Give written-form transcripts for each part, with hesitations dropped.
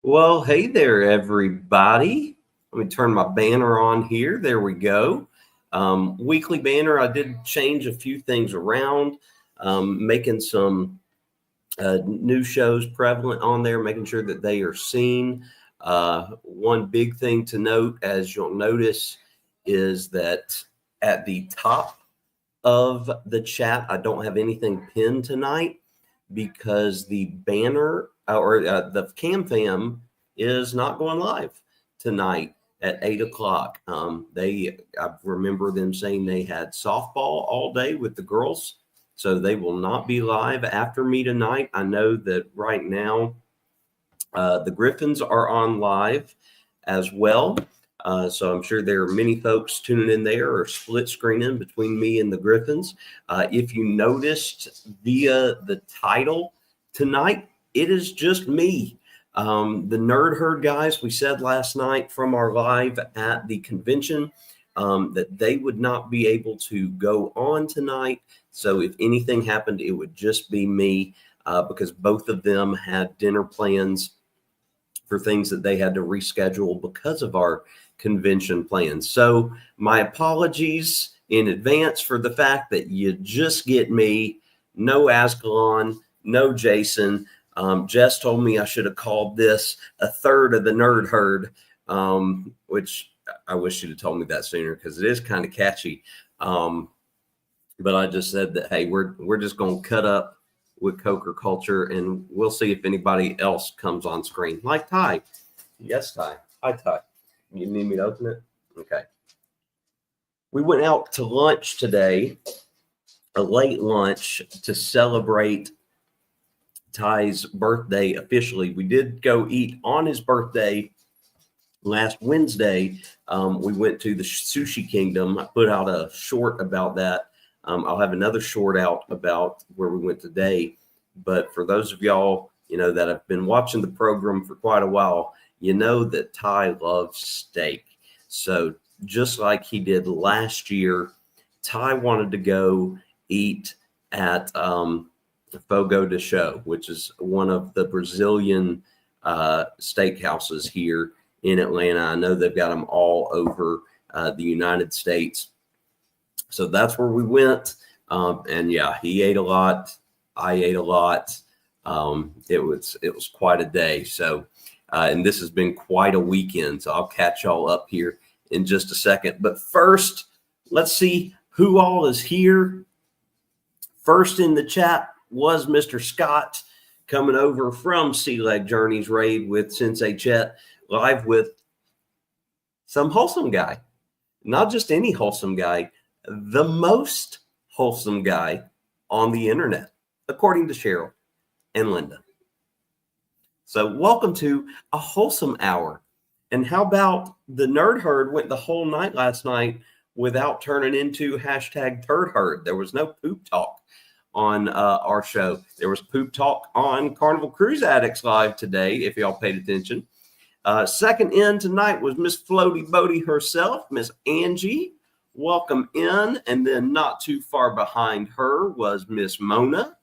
Well, hey there, everybody. Let me turn my banner on here. There we go. Weekly banner. I did change a few things around, making some new shows prevalent on there, making sure that they are seen. One big thing to note, as you'll notice, is that at the top of the chat, I don't have anything pinned tonight because the banner or the Cam Fam is not going live tonight at 8 o'clock. I remember them saying they had softball all day with the girls, so they will not be live after me tonight. I know that right now the Griffins are on live as well. So I'm sure there are many folks tuning in there or split screening between me and the Griffins. If you noticed via the title tonight, it is just me. The Nerd Herd guys, we said last night from our live at the convention that they would not be able to go on tonight. So if anything happened, it would just be me because both of them had dinner plans for things that they had to reschedule because of our convention plans. So my apologies in advance for the fact that you just get me, no Ascalon, no Jason. Jess told me I should have called this a third of the Nerd Herd, which I wish you'd have told me that sooner because it is kind of catchy. But I just said that, hey, we're just going to cut up with Coker Culture, and we'll see if anybody else comes on screen. Like Ty. Yes, Ty. Hi, Ty. You need me to open it? Okay. We went out to lunch today, a late lunch, to celebrate Ty's birthday officially. We did go eat on his birthday last Wednesday. We went to the Sushi Kingdom. I put out a short about that. I'll have another short out about where we went today. But for those of y'all, that have been watching the program for quite a while, you know that Ty loves steak. So just like he did last year, Ty wanted to go eat at Fogo de Chão, which is one of the Brazilian steakhouses here in Atlanta. I know they've got them all over the United States. So that's where we went. And yeah, he ate a lot. I ate a lot. It was quite a day. So, and this has been quite a weekend. So I'll catch y'all up here in just a second. But first, let's see who all is here. First in the chat was Mr. Scott coming over from Sea Leg Journeys Raid with Sensei Chet, live with some wholesome guy. Not just any wholesome guy, the most wholesome guy on the internet, according to Cheryl and Linda. So welcome to a wholesome hour. And how about the Nerd Herd went the whole night last night without turning into hashtag Turd Herd. There was no poop talk on our show. There was poop talk on Carnival Cruise Addicts Live today, if y'all paid attention. Second in tonight was Miss Floaty Bodie herself, Miss Angie. Welcome in. And then not too far behind her was Miss Mona.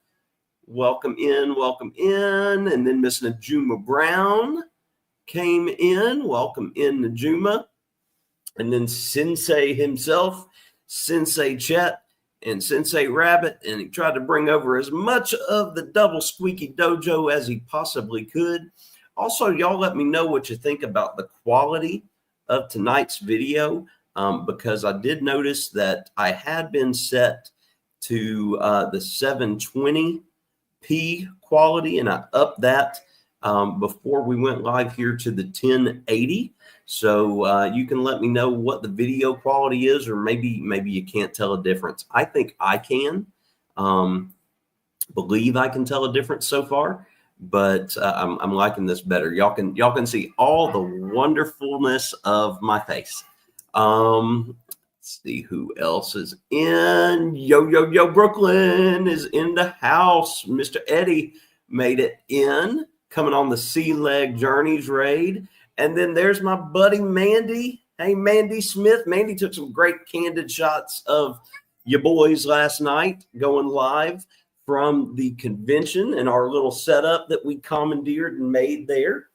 Welcome in, welcome in. And then Miss Najuma Brown came in. Welcome in, Najuma. And then Sensei himself, Sensei Chet and Sensei Rabbit. And he tried to bring over as much of the double squeaky dojo as he possibly could. Also, y'all let me know what you think about the quality of tonight's video. Because I did notice that I had been set to the 720p quality, and I upped that before we went live here to the 1080. So you can let me know what the video quality is, or maybe you can't tell a difference. I think I can believe I can tell a difference so far, but I'm liking this better. Y'all can see all the wonderfulness of my face. Let's see who else is in. Yo, Brooklyn is in the house. Mr. Eddie made it in, coming on the Sea Leg Journeys Raid. And then there's my buddy Mandy. Hey, Mandy Smith. Mandy took some great candid shots of you boys last night going live from the convention and our little setup that we commandeered and made there.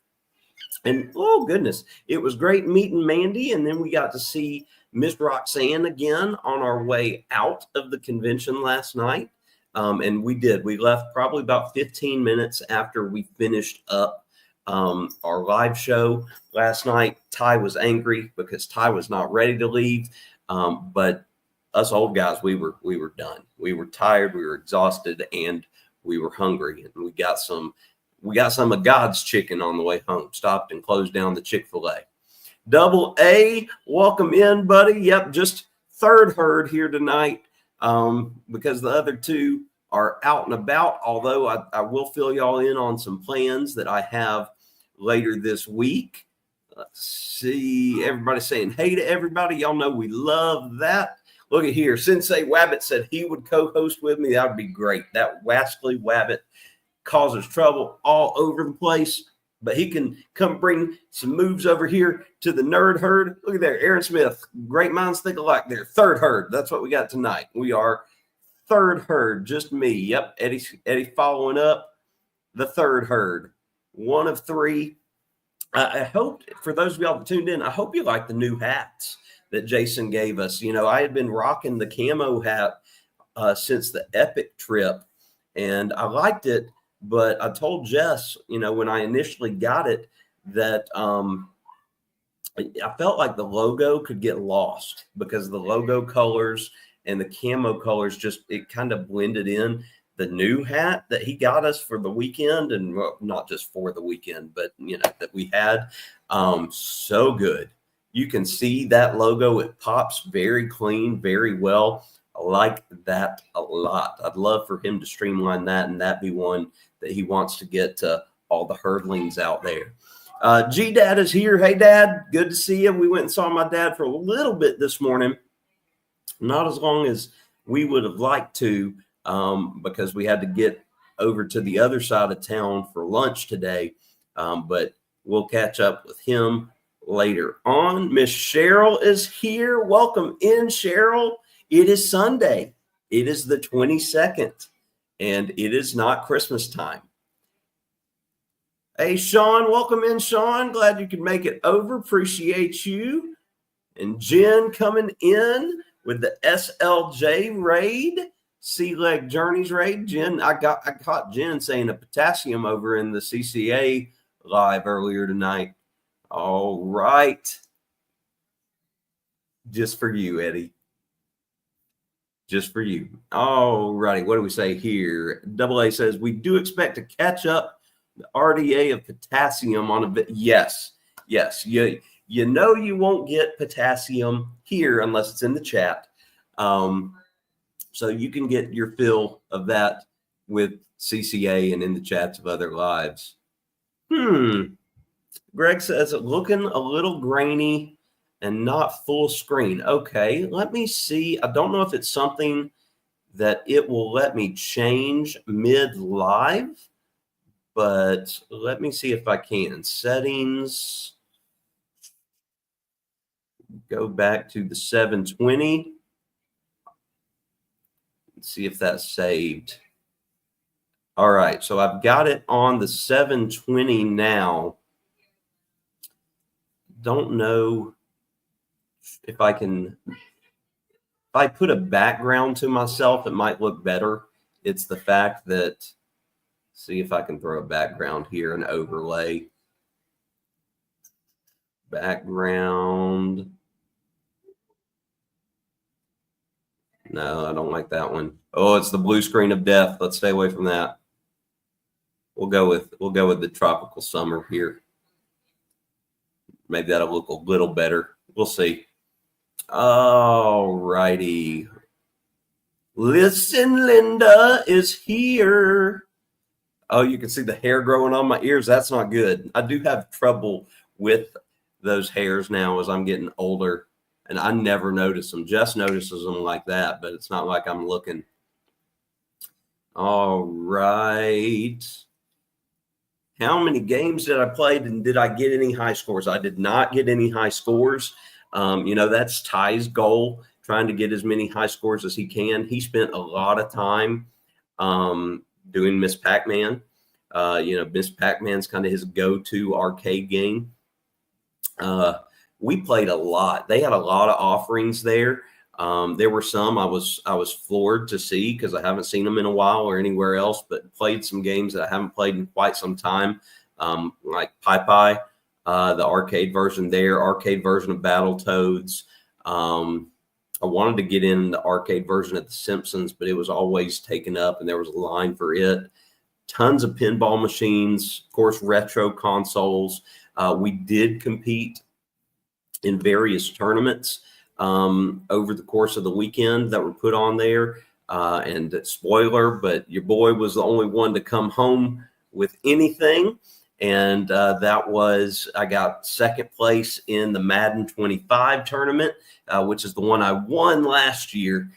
And oh goodness, it was great meeting Mandy. And then we got to see Miss Roxanne again on our way out of the convention last night. And we left probably about 15 minutes after we finished up our live show last night. Ty was angry because Ty was not ready to leave. But us old guys, we were done. We were tired, we were exhausted, and we were hungry. And we got some of God's chicken on the way home. Stopped and closed down the Chick-fil-A. Double A, welcome in, buddy. Yep, just third herd here tonight because the other two are out and about. Although I will fill y'all in on some plans that I have later this week. Let's see, everybody saying hey to everybody. Y'all know we love that. Look at here. Sensei Wabbit said he would co-host with me. That would be great. That wascally Wabbit causes trouble all over the place, but he can come bring some moves over here to the nerd herd. Look at there, Aaron Smith. Great minds think alike there. Third herd. That's what we got tonight. We are third herd, just me. Yep, Eddie following up the third herd. One of three. I hope for those of y'all that tuned in, I hope you like the new hats that Jason gave us. You know, I had been rocking the camo hat since the Epic trip, and I liked it. But I told Jess, you know, when I initially got it, that I felt like the logo could get lost because the logo colors and the camo colors it kind of blended in. The new hat that he got us for the weekend, and well, not just for the weekend, but you know, that we had, so good. You can see that logo. It pops very clean, very well. I like that a lot. I'd love for him to streamline that and that be one that he wants to get to all the herdlings out there. G-Dad is here. Hey, Dad. Good to see you. We went and saw my dad for a little bit this morning. Not as long as we would have liked to because we had to get over to the other side of town for lunch today. But we'll catch up with him later on. Miss Cheryl is here. Welcome in, Cheryl. It is Sunday. It is the 22nd, and it is not Christmas time. Hey, Sean, welcome in, Sean. Glad you could make it over. Appreciate you. And Jen coming in with the SLJ raid, Sea Leg Journeys raid. Jen, I caught Jen saying a potassium over in the CCA live earlier tonight. All right. Just for you, Eddie. Just for you. All righty. What do we say here? Double A says, we do expect to catch up the RDA of potassium on a bit. Yes. You know you won't get potassium here unless it's in the chat. So you can get your fill of that with CCA and in the chats of other lives. Greg says, looking a little grainy and not full screen. Okay, let me see. I don't know if it's something that it will let me change mid-live, but let me see if I can. Settings. Go back to the 720. Let's see if that's saved. All right, so I've got it on the 720 now. Don't know if I can, if I put a background to myself, it might look better. It's the fact that, see if I can throw a background here, an overlay. Background. No, I don't like that one. Oh, it's the blue screen of death. Let's stay away from that. We'll go with the tropical summer here. Maybe that'll look a little better. We'll see. All righty. Listen, Linda is here. Oh, you can see the hair growing on my ears. That's not good. I do have trouble with those hairs now as I'm getting older, and I never notice them. Jess notices them like that, but it's not like I'm looking. All right. How many games did I play, and did I get any high scores? I did not get any high scores. That's Ty's goal, trying to get as many high scores as he can. He spent a lot of time doing Miss Pac-Man. Miss Pac-Man's kind of his go-to arcade game. We played a lot. They had a lot of offerings there. There were some I was floored to see because I haven't seen them in a while or anywhere else, but played some games that I haven't played in quite some time, like Pi, the arcade version there, arcade version of Battletoads. I wanted to get in the arcade version of The Simpsons, but it was always taken up and there was a line for it. Tons of pinball machines, of course, retro consoles. We did compete in various tournaments over the course of the weekend that were put on there. And spoiler, but your boy was the only one to come home with anything. And I got second place in the Madden 25 tournament, which is the one I won last year.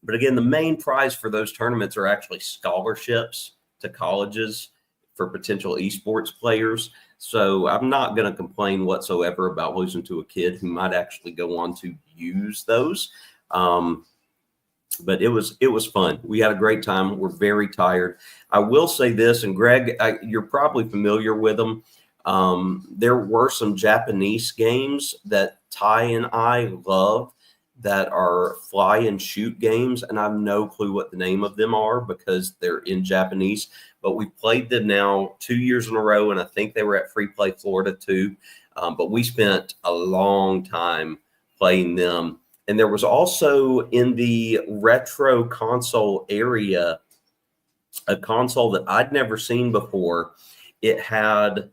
But again, the main prize for those tournaments are actually scholarships to colleges for potential esports players. So I'm not going to complain whatsoever about losing to a kid who might actually go on to use those. But it was fun. We had a great time. We're very tired. I will say this, and Greg, you're probably familiar with them. There were some Japanese games that Ty and I love that are fly and shoot games, and I have no clue what the name of them are because they're in Japanese. But we played them now 2 years in a row, and I think they were at Free Play Florida too. But we spent a long time playing them. And there was also in the retro console area a console that I'd never seen before. It had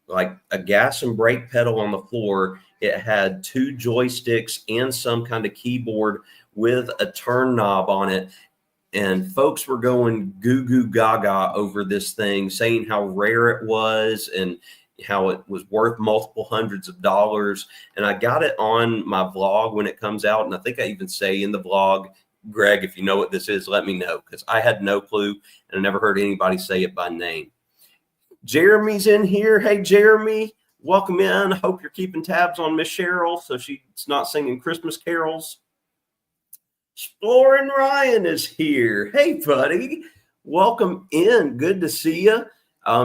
like a gas and brake pedal on the floor. It had two joysticks and some kind of keyboard with a turn knob on it. And folks were going goo goo gaga over this thing, saying how rare it was and how it was worth multiple hundreds of dollars. And I got it on my vlog when it comes out. And I think I even say in the vlog, Greg, if you know what this is, let me know, because I had no clue and I never heard anybody say it by name. Jeremy's in here. Hey, Jeremy, welcome in. Hope you're keeping tabs on Miss Cheryl so she's not singing Christmas carols. Exploring Ryan is here. Hey, buddy. Welcome in. Good to see you.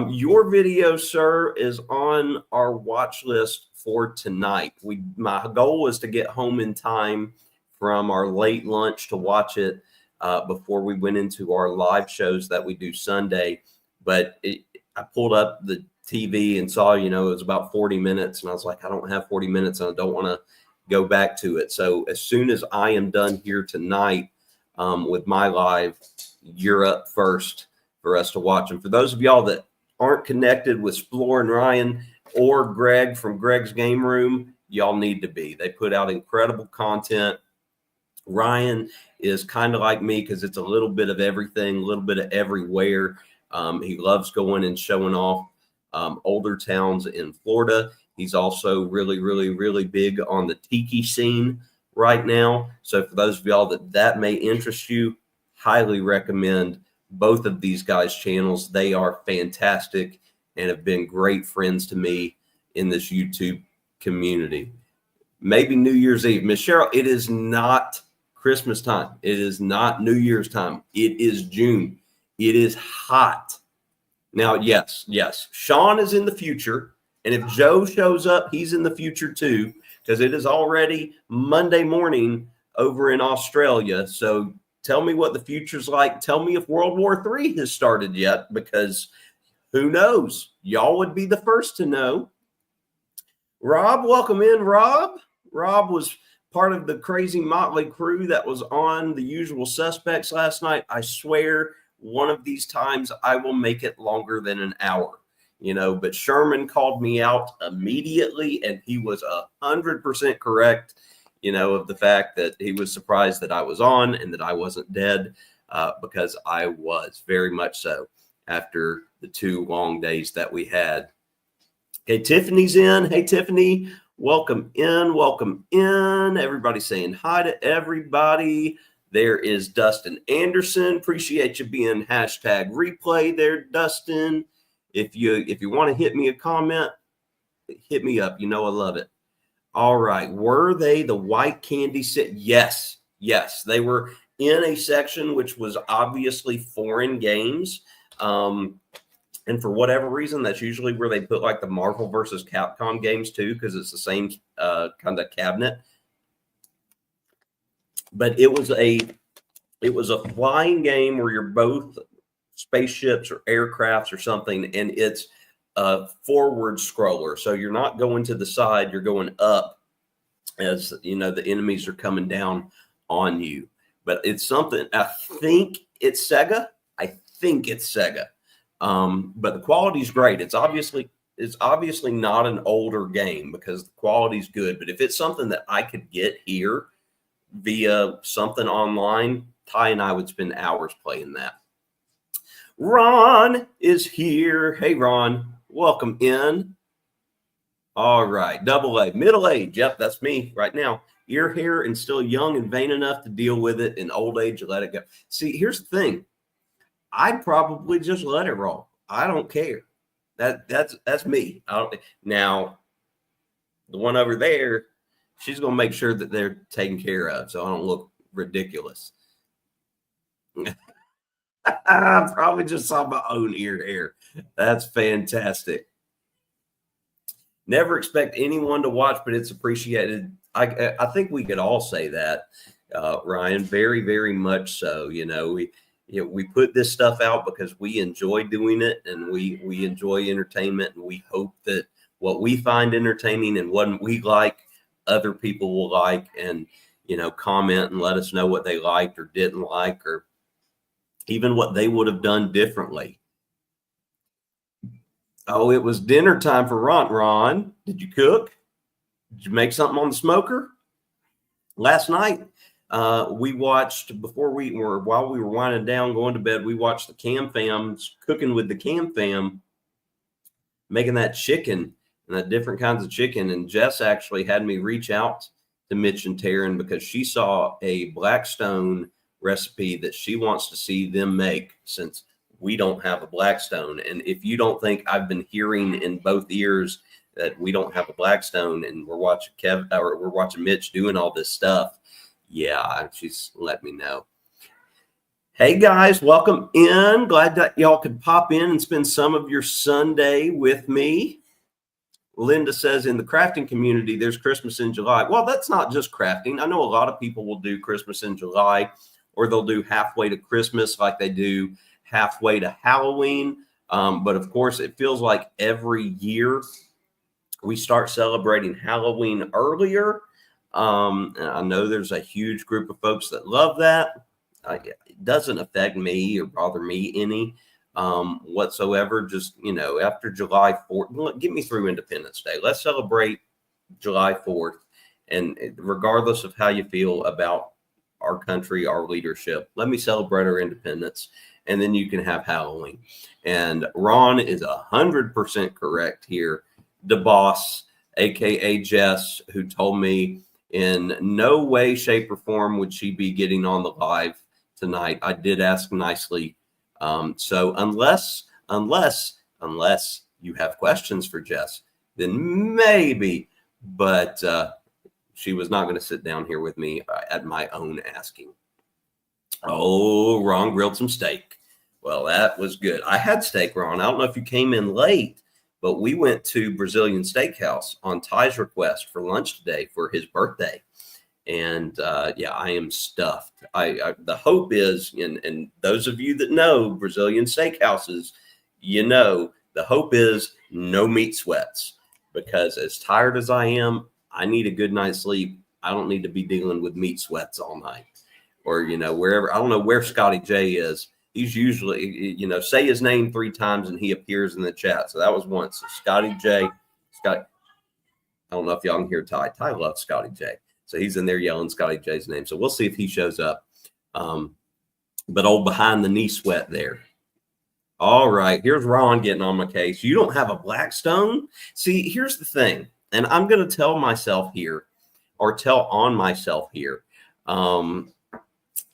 Your video, sir, is on our watch list for tonight. My goal was to get home in time from our late lunch to watch it before we went into our live shows that we do Sunday. But I pulled up the TV and saw, it was about 40 minutes. And I was like, I don't have 40 minutes and I don't want to go back to it. So as soon as I am done here tonight with my live, you're up first for us to watch. And for those of y'all that aren't connected with Explore and Ryan or Greg from Greg's Game Room, y'all need to be. They put out incredible content. Ryan is kind of like me because it's a little bit of everything, a little bit of everywhere. He loves going and showing off older towns in Florida. He's also really, really, really big on the tiki scene right now. So for those of y'all that may interest you, highly recommend both of these guys' channels. They are fantastic and have been great friends to me in this YouTube community. Maybe New Year's Eve. Miss Cheryl, it is not Christmas time. It is not New Year's time. It is June. It is hot. Now, yes, Sean is in the future. And if Joe shows up, he's in the future too, because it is already Monday morning over in Australia. So tell me what the future's like. Tell me if World War III has started yet, because who knows? Y'all would be the first to know. Rob, welcome in, Rob. Rob was part of the crazy motley crew that was on The Usual Suspects last night. I swear one of these times I will make it longer than an hour. But Sherman called me out immediately, and he was 100% correct, of the fact that he was surprised that I was on and that I wasn't dead, because I was very much so after the 2 long days that we had. Okay, Tiffany's in. Hey, Tiffany, welcome in. Welcome in. Everybody saying hi to everybody. There is Dustin Anderson. Appreciate you being #replay there, Dustin. If you want to hit me a comment, hit me up. I love it. All right. Were they the white candy set? Yes. They were in a section which was obviously foreign games. And for whatever reason, that's usually where they put like the Marvel versus Capcom games too, because it's the same kind of cabinet. But it was a flying game where you're both spaceships or aircrafts or something, and it's a forward scroller. So you're not going to the side, you're going up as the enemies are coming down on you. But it's something, I think it's Sega. But the quality's great. It's obviously not an older game because the quality's good. But if it's something that I could get here via something online, Ty and I would spend hours playing that. Ron is here. Hey, Ron, welcome in. All right, double A, middle age. Yep, that's me right now. Ear hair and still young and vain enough to deal with it. In old age, let it go. See, here's the thing. I'd probably just let it roll. I don't care. That's me. Now, the one over there, she's going to make sure that they're taken care of so I don't look ridiculous. I probably just saw my own ear hair. That's fantastic. Never expect anyone to watch, but it's appreciated. I think we could all say that, Ryan, very, very much so. We put this stuff out because we enjoy doing it, and we enjoy entertainment, and we hope that what we find entertaining and what we like, other people will like, and comment and let us know what they liked or didn't like, or even what they would have done differently. Oh, it was dinner time for Ron. Ron, did you cook? Did you make something on the smoker? Last night, we watched, while we were winding down, going to bed, we watched the Cam Fams cooking with the Cam Fam, making that chicken and the different kinds of chicken. And Jess actually had me reach out to Mitch and Taryn because she saw a Blackstone recipe that she wants to see them make, since we don't have a Blackstone. And if you don't think I've been hearing in both ears that we don't have a Blackstone, and we're watching Mitch doing all this stuff, yeah, she's let me know. Hey guys, welcome in. Glad that y'all could pop in and spend some of your Sunday with me. Linda says, in the crafting community, there's Christmas in July. Well, that's not just crafting. I know a lot of people will do Christmas in July, or they'll do halfway to Christmas like they do halfway to Halloween. But of course, it feels like every year we start celebrating Halloween earlier. And I know there's a huge group of folks that love that. It doesn't affect me or bother me any whatsoever. Just, after July 4th, get me through Independence Day. Let's celebrate July 4th. And regardless of how you feel about our country, our leadership, let me celebrate our independence, and then you can have Halloween. And Ron is 100% correct here. The boss, aka Jess, who told me in no way, shape, or form would she be getting on the live tonight. I did ask nicely. So unless you have questions for Jess, then maybe, but she was not going to sit down here with me at my own asking. Oh, Ron grilled some steak. Well, that was good. I had steak, Ron. I don't know if you came in late, but we went to Brazilian Steakhouse on Ty's request for lunch today for his birthday. And yeah, I am stuffed. The hope is, and those of you that know Brazilian steakhouses, the hope is no meat sweats, because as tired as I am, I need a good night's sleep. I don't need to be dealing with meat sweats all night, or, wherever. I don't know where Scotty J is. He's usually, say his name 3 times and he appears in the chat. So that was once. So Scotty J. I don't know if y'all can hear Ty. Ty loves Scotty J. So he's in there yelling Scotty J's name. So we'll see if he shows up. But old behind the knee sweat there. All right. Here's Ron getting on my case. You don't have a Blackstone? See, here's the thing. And I'm going to tell myself here, or tell on myself here. I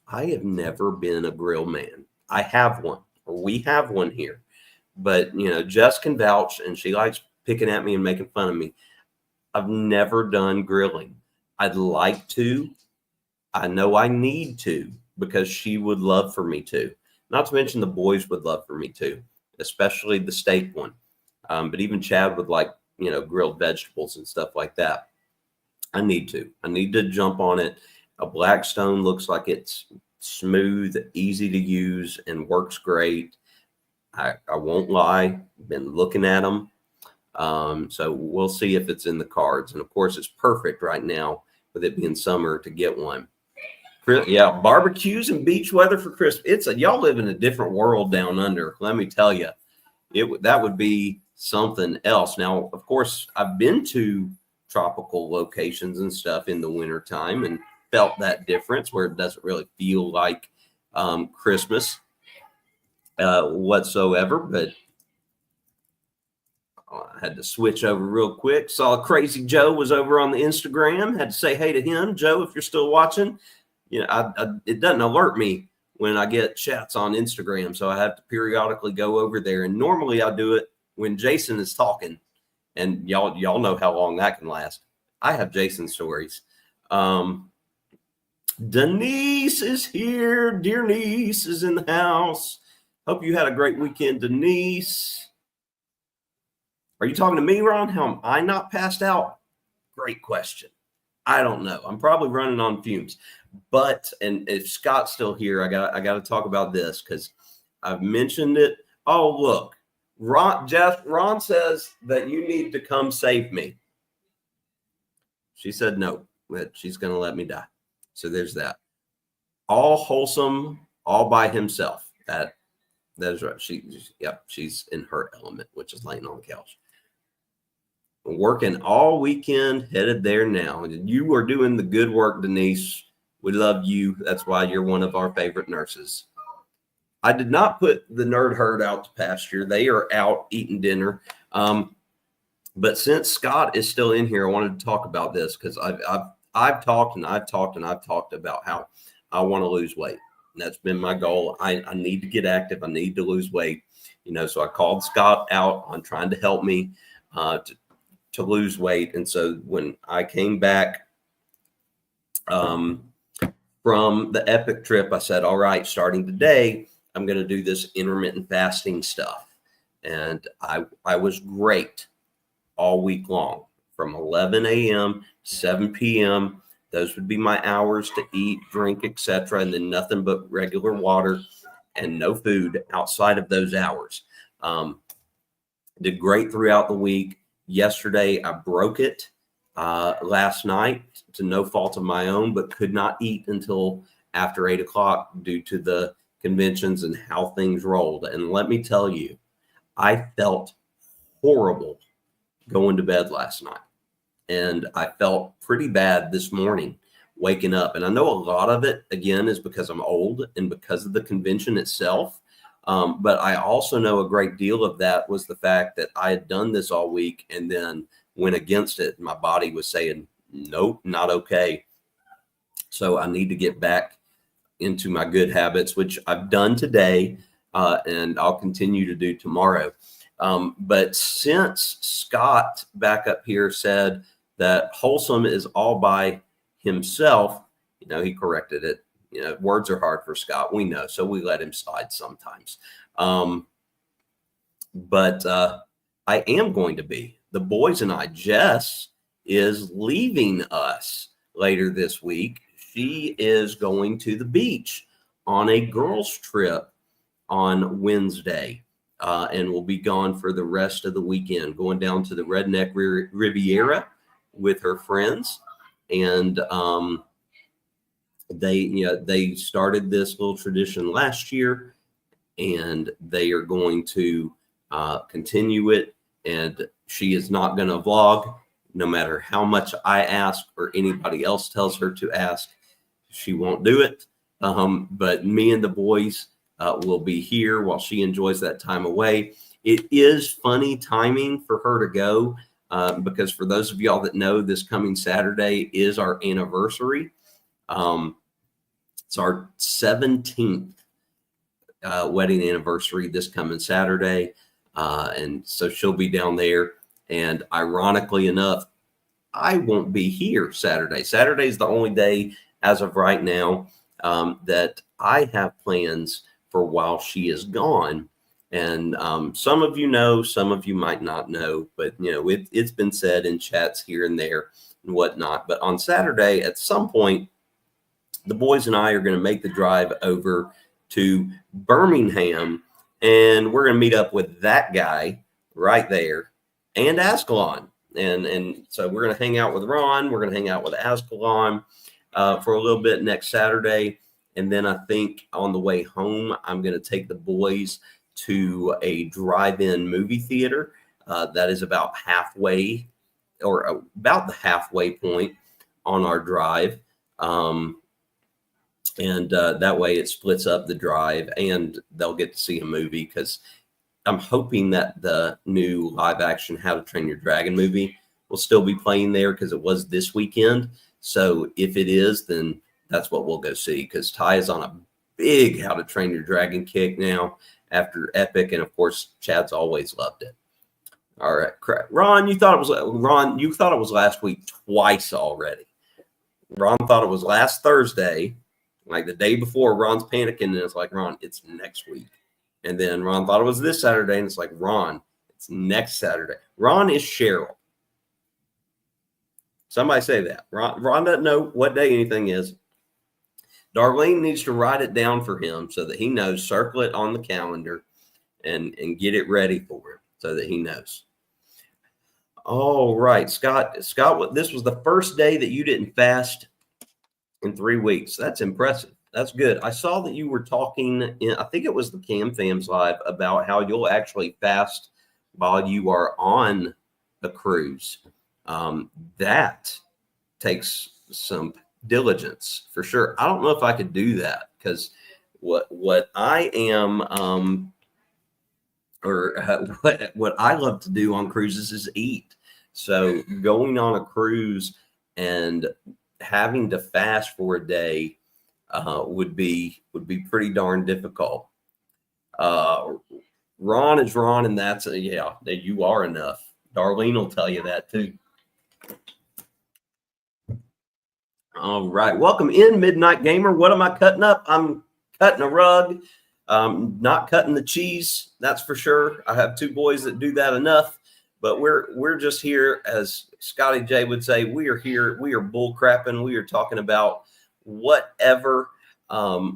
have never been a grill man. I have one, or we have one here. But, Jess can vouch, and she likes picking at me and making fun of me. I've never done grilling. I'd like to. I know I need to, because she would love for me to. Not to mention the boys would love for me too, especially the steak one. But even Chad would like, grilled vegetables and stuff like that. I need to jump on it. A Blackstone looks like it's smooth, easy to use, and works great. I won't lie, been looking at them. So we'll see if it's in the cards. And of course, it's perfect right now with it being summer to get one. Yeah, barbecues and beach weather for Christmas. Y'all live in a different world down under. Let me tell you, that would be something else. Now, of course, I've been to tropical locations and stuff in the wintertime and felt that difference where it doesn't really feel like Christmas whatsoever. But I had to switch over real quick. Saw Crazy Joe was over on the Instagram. Had to say hey to him. Joe, if you're still watching, it doesn't alert me when I get chats on Instagram, so I have to periodically go over there. And normally I do it when Jason is talking, and y'all know how long that can last. I have Jason stories. Denise is here. Dear niece is in the house. Hope you had a great weekend, Denise. Are you talking to me, Ron? How am I not passed out? Great question. I don't know. I'm probably running on fumes. But, and if Scott's still here, I got to talk about this because I've mentioned it. Oh, look, Ron says that you need to come save me. She said no, that she's going to let me die. So there's that. All wholesome, all by himself. That is right. She's in her element, which is laying on the couch. Working all weekend, headed there now. You are doing the good work, Denise. We love you. That's why you're one of our favorite nurses. I did not put the nerd herd out to pasture. They are out eating dinner. But since Scott is still in here, I wanted to talk about this because I've talked about how I want to lose weight. And that's been my goal. I need to get active. I need to lose weight. So I called Scott out on trying to help me to lose weight. And so when I came back from the Epic trip, I said, all right, starting today, I'm going to do this intermittent fasting stuff. And I was great all week long from 11 a.m. to 7 p.m. Those would be my hours to eat, drink, etc. And then nothing but regular water and no food outside of those hours. Did great throughout the week. Yesterday, I broke it last night to no fault of my own, but could not eat until after 8 o'clock due to the conventions and how things rolled. And let me tell you, I felt horrible going to bed last night. And I felt pretty bad this morning waking up. And I know a lot of it, again, is because I'm old and because of the convention itself. But I also know a great deal of that was the fact that I had done this all week and then went against it. My body was saying, nope, not okay. So I need to get back into my good habits, which I've done today, and I'll continue to do tomorrow. But since Scott back up here said that wholesome is all by himself, he corrected it. Words are hard for Scott. We know, so we let him slide sometimes. But I am going to be. The boys and I, Jess is leaving us later this week. She is going to the beach on a girls' trip on Wednesday. And will be gone for the rest of the weekend, going down to the Redneck Riviera with her friends. And they started this little tradition last year, and they are going to continue it. And she is not going to vlog, no matter how much I ask or anybody else tells her to ask. She won't do it. But me and the boys will be here while she enjoys that time away. It is funny timing for her to go because for those of y'all that know, this coming Saturday is our anniversary. It's our 17th wedding anniversary this coming Saturday. And so she'll be down there. And ironically enough, I won't be here Saturday. Saturday is the only day as of right now that I have plans for while she is gone. And some of you know, some of you might not know, but it's been said in chats here and there and whatnot. But on Saturday, at some point, the boys and I are going to make the drive over to Birmingham, and we're going to meet up with that guy right there and Ascalon. And so we're going to hang out with Ron. We're going to hang out with Ascalon for a little bit next Saturday. And then I think on the way home, I'm going to take the boys to a drive-in movie theater that is about halfway or about the halfway point on our drive. And that way it splits up the drive and they'll get to see a movie, because I'm hoping that the new live action How to Train Your Dragon movie will still be playing there, because it was this weekend. So if it is, then that's what we'll go see, because Ty is on a big How to Train Your Dragon kick now after Epic. And of course, Chad's always loved it. All right. Ron, you thought it was last week twice already. Ron thought it was last Thursday, like the day before. Ron's panicking, and it's like, Ron, it's next week. And then Ron thought it was this Saturday, and it's like, Ron, it's next Saturday. Ron is Cheryl. Somebody say that. Ron doesn't know what day anything is. Darlene needs to write it down for him so that he knows, circle it on the calendar and get it ready for him so that he knows. All right, Scott, this was the first day that you didn't fast in 3 weeks. That's impressive. That's good. I saw that you were talking I think it was the Cam Fams Live, about how you'll actually fast while you are on a cruise. That takes some diligence for sure. I don't know if I could do that, because what I am what I love to do on cruises is eat. So going on a cruise and having to fast for a day would be pretty darn difficult. Ron is Ron, and that's you are enough. Darlene will tell you that too. All right, welcome in, Midnight Gamer. What am I cutting up? I'm cutting a rug. Not cutting the cheese, that's for sure. I have 2 boys that do that enough. But we're just here, as Scotty J would say, we are here. We are bull crapping. We are talking about whatever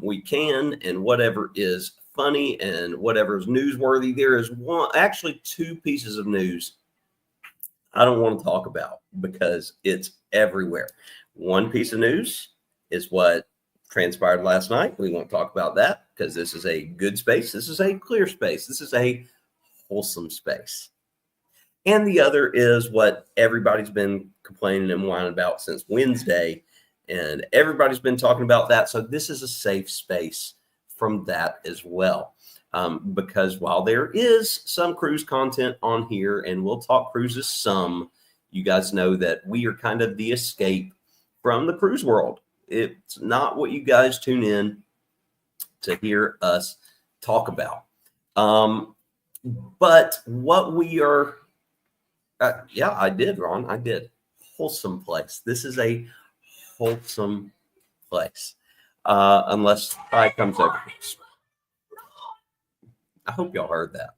we can, and whatever is funny, and whatever is newsworthy. There is actually 2 pieces of news I don't want to talk about, because it's everywhere. One piece of news is what transpired last night. We won't talk about that, because this is a good space. This is a clear space. This is a wholesome space. And the other is what everybody's been complaining and whining about since Wednesday. And everybody's been talking about that. So this is a safe space from that as well. Because while there is some cruise content on here, and we'll talk cruises some, you guys know that we are kind of the escape from the cruise world. It's not what you guys tune in to hear us talk about. But what we are, I did, Ron. I did. Wholesome place. This is a wholesome place. Unless Ty comes over. I hope y'all heard that.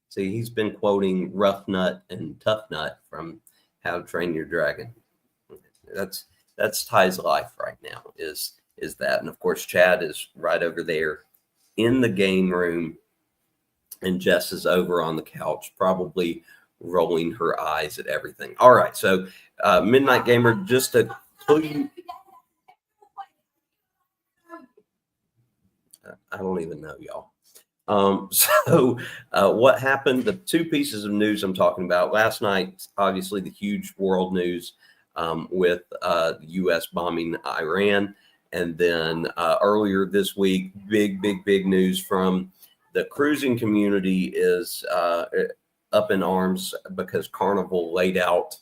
See, he's been quoting Rough Nut and Tough Nut from How to Train Your Dragon. That's Ty's life right now, is that. And of course, Chad is right over there in the game room, and Jess is over on the couch, probably rolling her eyes at everything. All right, so Midnight Gamer, just to clue you, I don't even know, y'all. What happened, the 2 pieces of news I'm talking about last night, obviously the huge world news with the U.S. bombing Iran. And then earlier this week, big news from the cruising community is up in arms, because Carnival laid out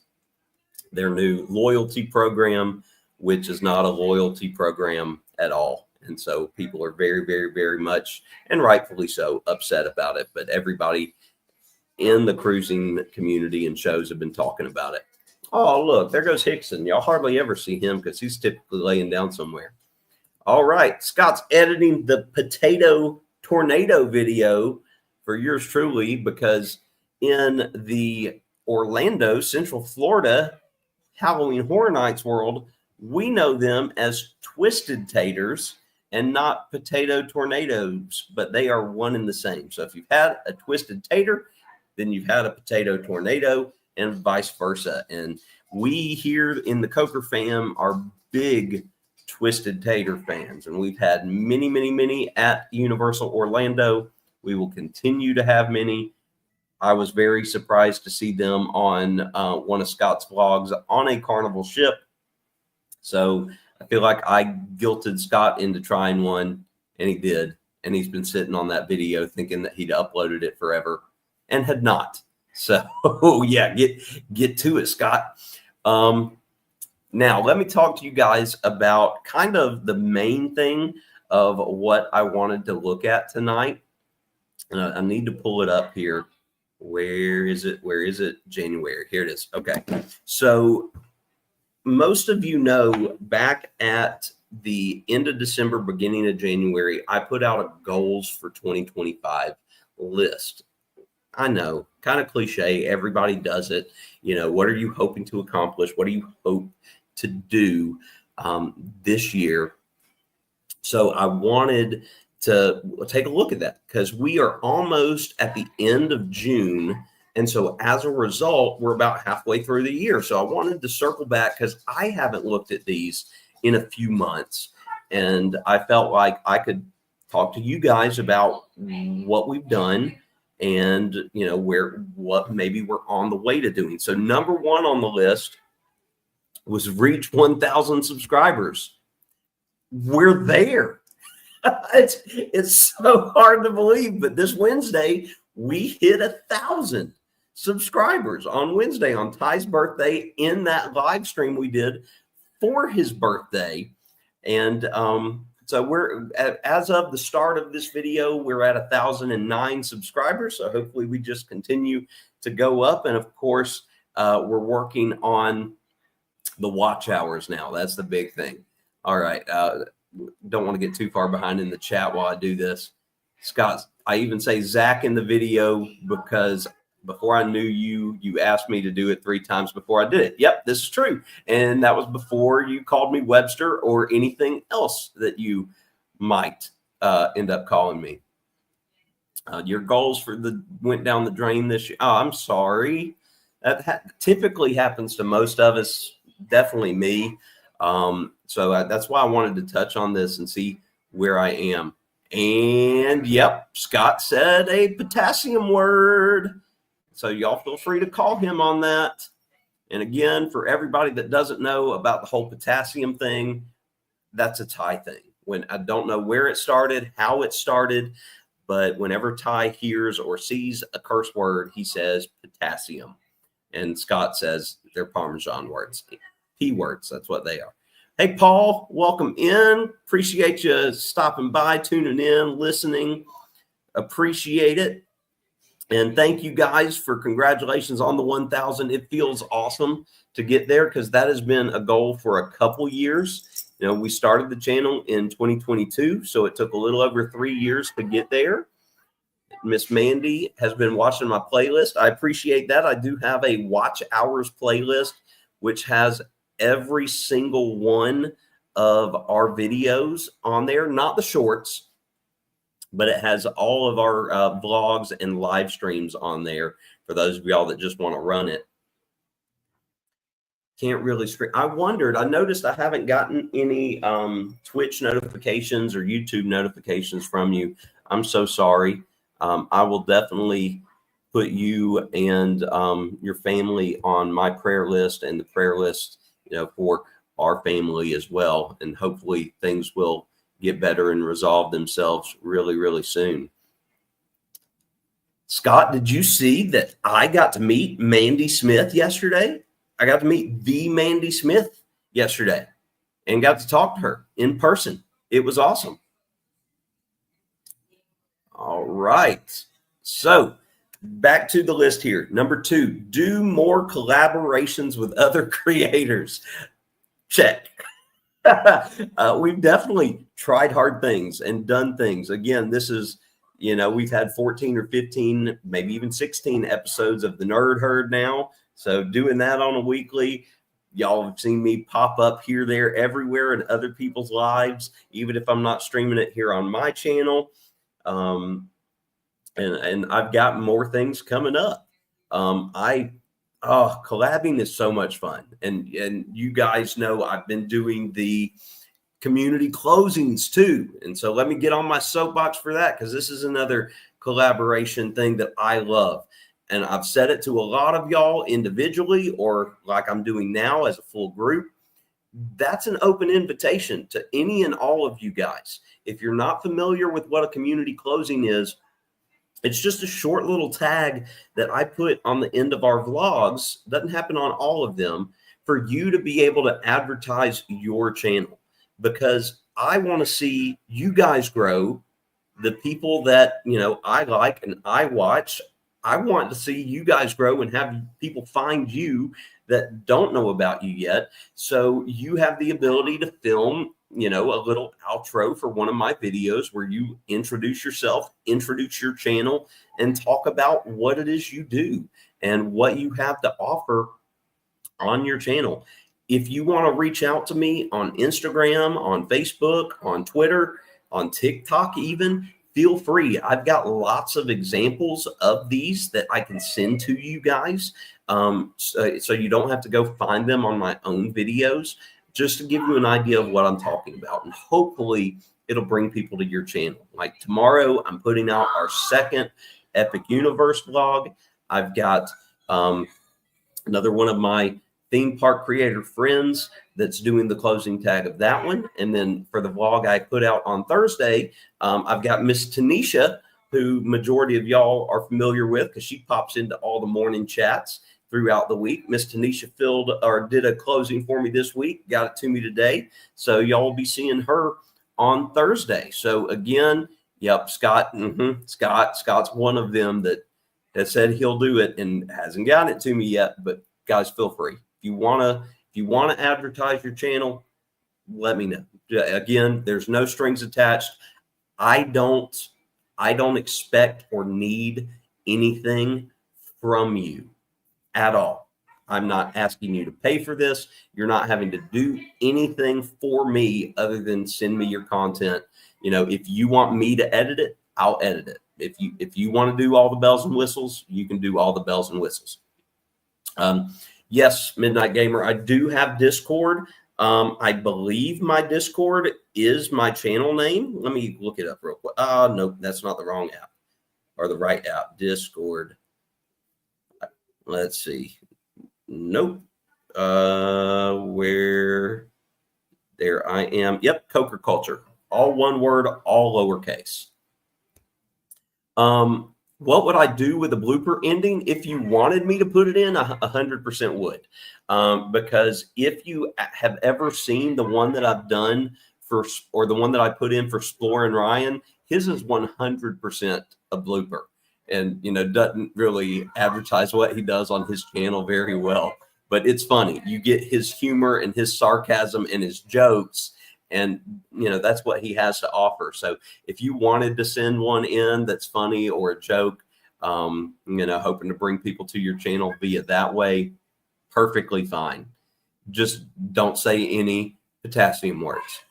their new loyalty program, which is not a loyalty program at all. And so people are very much, and rightfully so, upset about it. But everybody in the cruising community and shows have been talking about it. Oh, look, there goes Hickson. Y'all hardly ever see him, because he's typically laying down somewhere. All right, Scott's editing the potato tornado video for yours truly, because in the Orlando, Central Florida Halloween Horror Nights world, we know them as Twisted Taters and not Potato Tornadoes, but they are one and the same. So if you've had a Twisted Tater, then you've had a Potato Tornado, and vice versa. And we here in the Coker fam are big Twisted Tater fans, and we've had many, many, many at Universal Orlando. We will continue to have many. I was very surprised to see them on one of Scott's vlogs on a Carnival ship. So I feel like I guilted Scott into trying one, and he did. And he's been sitting on that video thinking that he'd uploaded it forever and had not. So yeah, get to it, Scott. Now let me talk to you guys about kind of the main thing of what I wanted to look at tonight. I need to pull it up here. Where is it? Where is it? January. Here it is. Okay. So most of you know, back at the end of December, beginning of January, I put out a goals for 2025 list. I know, kind of cliche. Everybody does it. You know, what are you hoping to accomplish? What do you hope to do this year? So I wanted to take a look at that because we are almost at the end of June. And so as a result, we're about halfway through the year. So I wanted to circle back because I haven't looked at these in a few months. And I felt like I could talk to you guys about what we've done and, you know, what maybe we're on the way to doing. So number one on the list was reach 1,000 subscribers. We're there. It's so hard to believe, but this Wednesday we hit 1,000 subscribers on Wednesday on Ty's birthday in that live stream we did for his birthday. And so we're as of the start of this video, we're at 1,009 subscribers. So hopefully we just continue to go up. And of course, we're working on the watch hours now. That's the big thing. All right. Don't want to get too far behind in the chat while I do this. Scott, I even say Zach in the video because before I knew you asked me to do it 3 times before I did it. Yep, this is true. And that was before you called me Webster or anything else that you might end up calling me. Your goals went down the drain this year. Oh, I'm sorry. That typically happens to most of us, definitely me. So that's why I wanted to touch on this and see where I am. And yep, Scott said a potassium word. So y'all feel free to call him on that. And again, for everybody that doesn't know about the whole potassium thing, that's a Ty thing. When I don't know where it started, how it started, but whenever Ty hears or sees a curse word, he says potassium. And Scott says they're Parmesan words. P words, that's what they are. Hey, Paul, welcome in. Appreciate you stopping by, tuning in, listening. Appreciate it. And thank you guys for congratulations on the 1,000. It feels awesome to get there because that has been a goal for a couple years. You know, we started the channel in 2022, so it took a little over 3 years to get there. Miss Mandy has been watching my playlist. I appreciate that. I do have a watch hours playlist, which has every single one of our videos on there, not the shorts, but it has all of our vlogs and live streams on there for those of y'all that just want to run it. Can't really screen. I noticed I haven't gotten any Twitch notifications or YouTube notifications from you. I'm so sorry. I will definitely put you and your family on my prayer list and the prayer list, you know, for our family as well. And hopefully things will get better and resolve themselves really, really soon. Scott, did you see that I got to meet Mandy Smith yesterday? I got to meet the Mandy Smith yesterday and got to talk to her in person. It was awesome. All right. So back to the list here. Number 2, do more collaborations with other creators. Check. We've definitely tried hard things and done things. Again, this is we've had 14 or 15, maybe even 16 episodes of the Nerd Herd now. So doing that on a weekly, y'all have seen me pop up here, there, everywhere in other people's lives, even if I'm not streaming it here on my channel. And I've got more things coming up. Collabing is so much fun. And you guys know I've been doing the community closings too. And so let me get on my soapbox for that, because this is another collaboration thing that I love. And I've said it to a lot of y'all individually, or like I'm doing now as a full group. That's an open invitation to any and all of you guys. If you're not familiar with what a community closing is, it's just a short little tag that I put on the end of our vlogs. Doesn't happen on all of them, for you to be able to advertise your channel, because I want to see you guys grow. The people that, I like and I watch, I want to see you guys grow and have people find you that don't know about you yet. So you have the ability to film, a little outro for one of my videos where you introduce yourself, introduce your channel, and talk about what it is you do and what you have to offer on your channel. If you want to reach out to me on Instagram, on Facebook, on Twitter, on TikTok even, feel free. I've got lots of examples of these that I can send to you guys. So you don't have to go find them on my own videos, just to give you an idea of what I'm talking about. And hopefully it'll bring people to your channel. Like tomorrow, I'm putting out our second Epic Universe vlog. I've got another one of my theme park creator friends that's doing the closing tag of that one. And then for the vlog I put out on Thursday, I've got Miss Tanisha, who majority of y'all are familiar with because she pops into all the morning chats throughout the week. Miss Tanisha did a closing for me this week, got it to me today. So y'all will be seeing her on Thursday. So again, yep, Scott, Scott's one of them that said he'll do it and hasn't gotten it to me yet, but guys, feel free. If you want to advertise your channel, let me know. Again, there's no strings attached. I don't expect or need anything from you at all. I'm not asking you to pay for this. You're not having to do anything for me other than send me your content. If you want me to edit it, I'll edit it. If you want to do all the bells and whistles, you can do all the bells and whistles. Yes, Midnight Gamer, I do have Discord. I believe my Discord is my channel name. Let me look it up real quick. Nope, that's not the wrong app or the right app. Discord. Let's see. Nope. Where there I am. Yep, Coker Culture. All one word, all lowercase. What would I do with a blooper ending? If you wanted me to put it in, 100% would. Because if you have ever seen the one that I've done or the one that I put in for Splore and Ryan, his is 100% a blooper, and doesn't really advertise what he does on his channel very well. But it's funny. You get his humor and his sarcasm and his jokes. And, that's what he has to offer. So if you wanted to send one in that's funny or a joke, hoping to bring people to your channel via that way, perfectly fine. Just don't say any potassium words.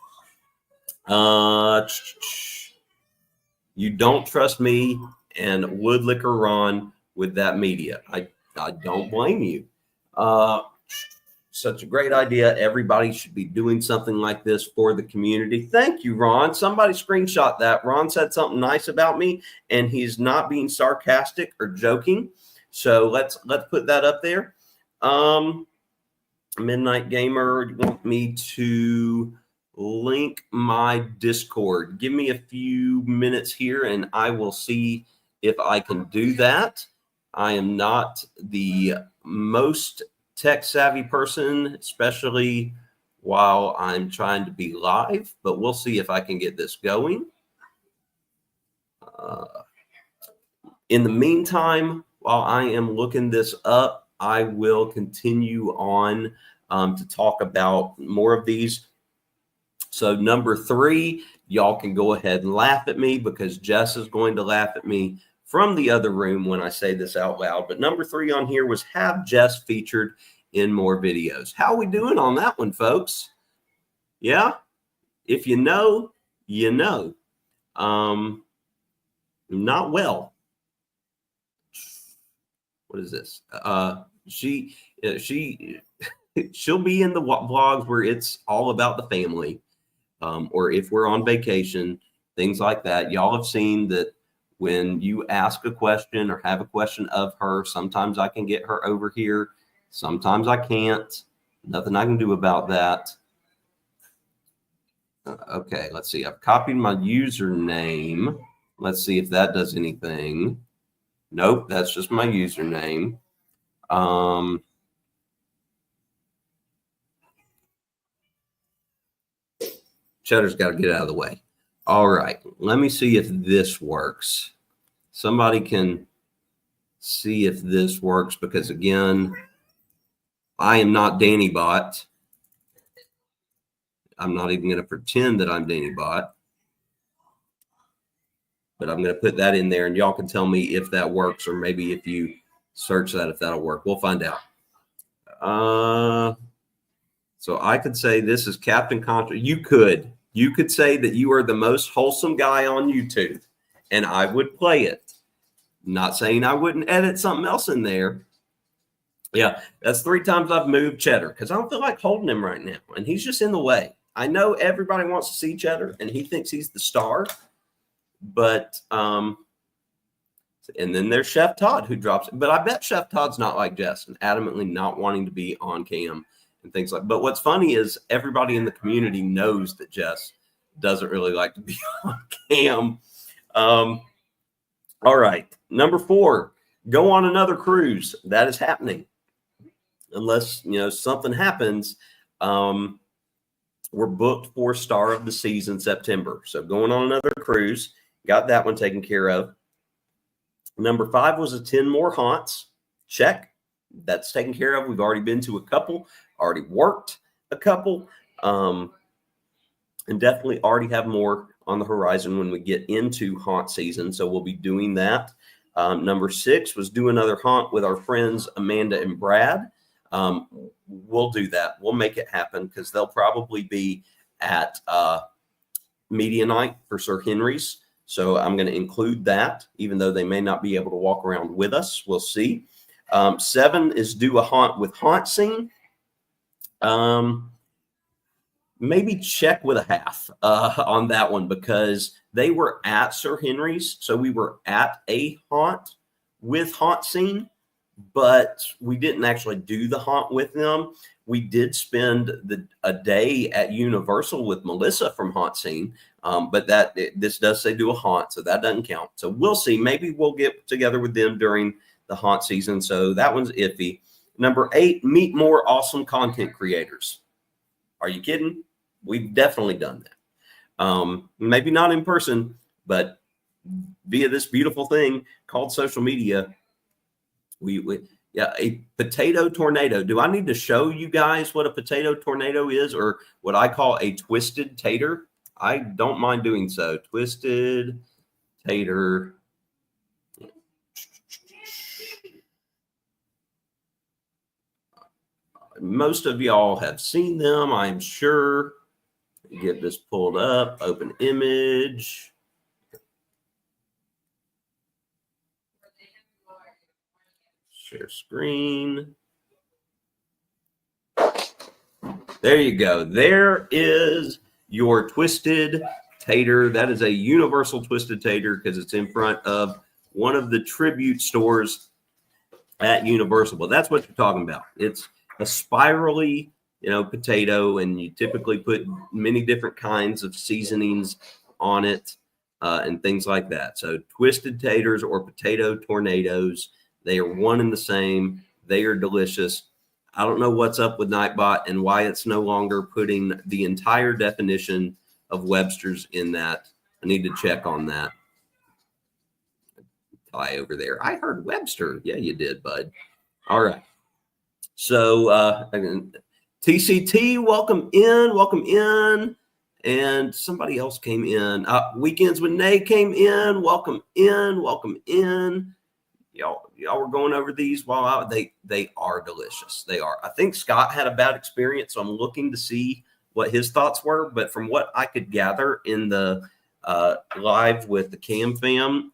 You don't trust me and Woodlicker Ron with that media. I don't blame you. Such a great idea. Everybody should be doing something like this for the community. Thank you, Ron. Somebody screenshot that. Ron said something nice about me, and he's not being sarcastic or joking. So let's put that up there. Midnight Gamer, you want me to link my Discord? Give me a few minutes here, and I will see if I can do that. I am not the most tech savvy person, especially while I'm trying to be live, but we'll see if I can get this going. In the meantime, while I am looking this up, I will continue on to talk about more of these. So number 3, y'all can go ahead and laugh at me because Jess is going to laugh at me from the other room when I say this out loud. But number 3 on here was have Jess featured in more videos. How are we doing on that one, folks? Yeah? If you know, you know. Not well. What is this? She'll be in the vlogs where it's all about the family, or if we're on vacation, things like that. Y'all have seen that when you ask a question or have a question of her, sometimes I can get her over here. Sometimes I can't. Nothing I can do about that. Okay, let's see. I've copied my username. Let's see if that does anything. Nope, that's just my username. Cheddar's got to get out of the way. All right, let me see if this works. Somebody can see if this works because, again, I am not Danny Bot. I'm not even going to pretend that I'm Danny Bot. But I'm going to put that in there, and y'all can tell me if that works, or maybe if you search that, if that'll work. We'll find out. So I could say this is Captain Contra. You could say that you are the most wholesome guy on YouTube, and I would play it. Not saying I wouldn't edit something else in there. Yeah, that's 3 times I've moved Cheddar because I don't feel like holding him right now, and he's just in the way. I know everybody wants to see Cheddar, and he thinks he's the star, but and then there's Chef Todd who drops it. But I bet Chef Todd's not like Jess and adamantly not wanting to be on cam and things like. But what's funny is everybody in the community knows that Jess doesn't really like to be on cam. All right, number 4, go on another cruise. That is happening, unless something happens. We're booked for Star of the Season September, so going on another cruise. Got that one taken care of. Number 5 was attend more haunts. Check. That's taken care of. We've already been to a couple, already worked a couple, and definitely already have more on the horizon when we get into haunt season. So we'll be doing that. Number 6 was do another haunt with our friends Amanda and Brad. We'll do that. We'll make it happen because they'll probably be at media night for Sir Henry's. So I'm going to include that, even though they may not be able to walk around with us. We'll see. 7 is do a haunt with haunt scene. Maybe check with a half on that one because they were at Sir Henry's. So we were at a haunt with haunt scene, but we didn't actually do the haunt with them. We did spend a day at Universal with Melissa from Haunt Scene, but this does say do a haunt, so that doesn't count. So we'll see. Maybe we'll get together with them during the haunt season. So that one's iffy. Number 8, meet more awesome content creators. Are you kidding? We've definitely done that. Maybe not in person, but via this beautiful thing called social media. Yeah, a potato tornado. Do I need to show you guys what a potato tornado is, or what I call a twisted tater? I don't mind doing so. Twisted tater. Most of y'all have seen them, I'm sure. Get this pulled up. Open image. Share screen. There you go. There is your twisted tater. That is a universal twisted tater because it's in front of one of the tribute stores at Universal. But that's what you're talking about. It's a spirally, potato, and you typically put many different kinds of seasonings on it and things like that. So twisted taters or potato tornadoes, they are one and the same. They are delicious. I don't know what's up with Nightbot and why it's no longer putting the entire definition of Webster's in that. I need to check on that. Tie over there. I heard Webster. Yeah, you did, bud. All right. So TCT, welcome in. and somebody else came in. Weekends with Nay came in. Welcome in. Welcome in. Y'all were going over these while out. They are delicious. They are. I think Scott had a bad experience, so I'm looking to see what his thoughts were. But from what I could gather in the live with the Cam fam,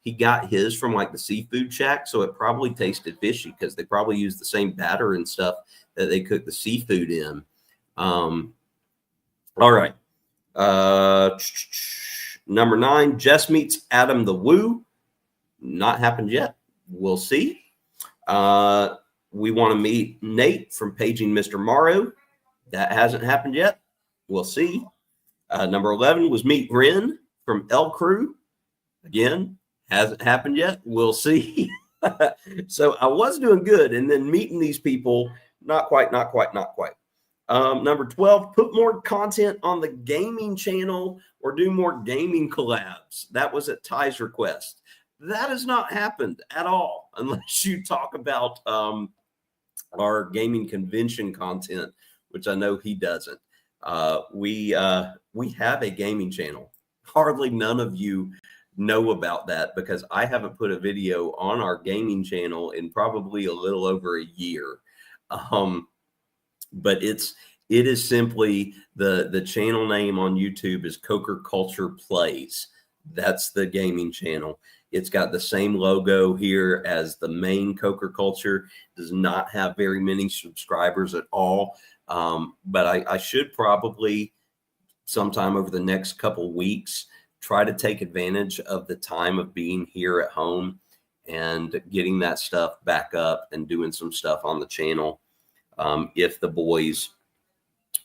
he got his from like the seafood shack, so it probably tasted fishy because they probably used the same batter and stuff that they cook the seafood in. All right. Number 9, Jess meets Adam the Woo. Not happened yet. We'll see. We want to meet Nate from Paging Mr. Morrow. That hasn't happened yet. We'll see. Number 11 was meet Ren from L Crew. Again, hasn't happened yet. We'll see. So I was doing good, and then meeting these people, not quite. Number 12, put more content on the gaming channel or do more gaming collabs. That was at Ty's request. That has not happened at all, unless you talk about our gaming convention content, which I know he doesn't. We have a gaming channel. Hardly none of you know about that because I haven't put a video on our gaming channel in probably a little over a year. But it is simply the channel name on YouTube is Coker Culture Plays. That's the gaming channel. It's got the same logo here as the main Coker Culture. Does not have very many subscribers at all. But I should probably sometime over the next couple weeks try to take advantage of the time of being here at home and getting that stuff back up and doing some stuff on the channel. If the boys